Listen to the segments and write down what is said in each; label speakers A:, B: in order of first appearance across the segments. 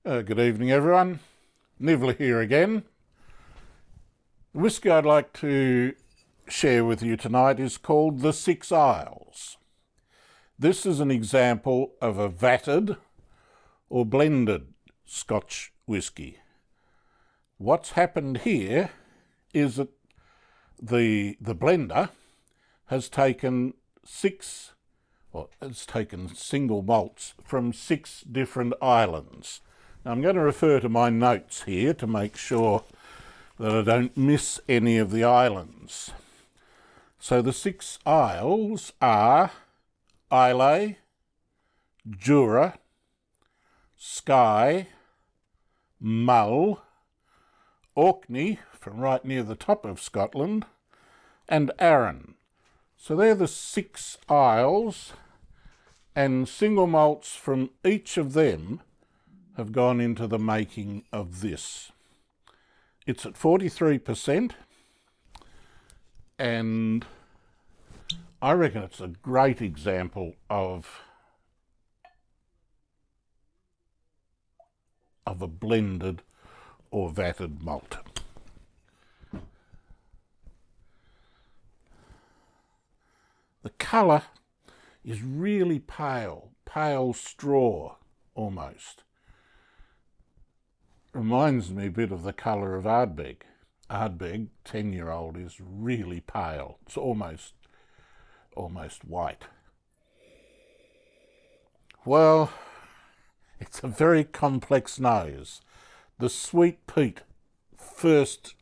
A: Good evening, everyone. Nibbler here again. The whisky I'd like to share with you tonight is called the Six Isles. This is an example of a vatted or blended Scotch whisky. What's happened here is that the blender has taken single malts from 6 different islands. Now, I'm going to refer to my notes here to make sure that I don't miss any of the islands. So the 6 isles are Islay, Jura, Skye, Mull, Orkney, from right near the top of Scotland, and Arran. So they're the 6 isles, and single malts from each of them have gone into the making of this. It's at 43%, and I reckon it's a great example of a blended or vatted malt. The colour is really pale straw almost. Reminds me a bit of the colour of Ardbeg. Ardbeg, 10-year-old, is really pale. It's almost white. Well, it's a very complex nose. The sweet peat first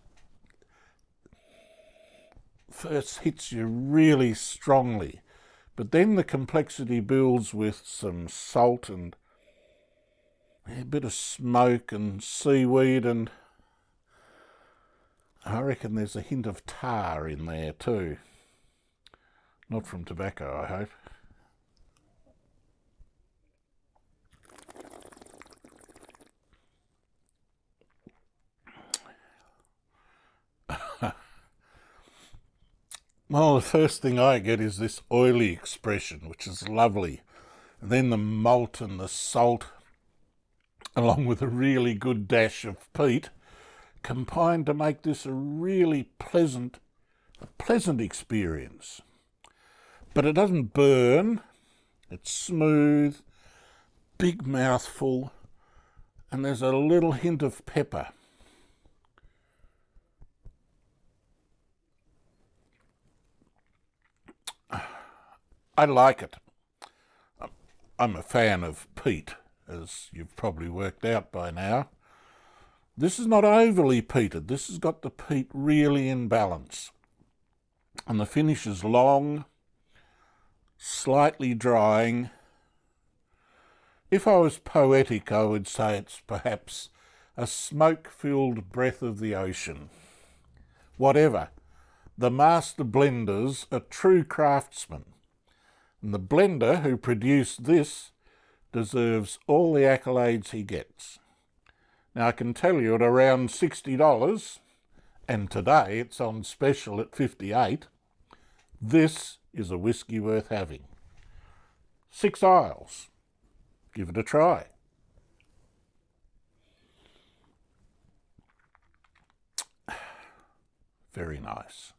A: hits you really strongly, but then the complexity builds with some salt and a bit of smoke and seaweed, and I reckon there's a hint of tar in there too. Not from tobacco, I hope. Well, the first thing I get is this oily expression, which is lovely. And then the malt and the salt, along with a really good dash of peat, combine to make this a really pleasant experience. But it doesn't burn, it's smooth, big mouthful, and there's a little hint of pepper. I like it. I'm a fan of peat, as you've probably worked out by now. This is not overly peated. This has got the peat really in balance. And the finish is long, slightly drying. If I was poetic, I would say it's perhaps a smoke-filled breath of the ocean. Whatever, the master blenders are true craftsmen. And the blender who produced this deserves all the accolades he gets. Now, I can tell you at around $60, and today it's on special at $58, this is a whisky worth having. 6 Isles. Give it a try. Very nice.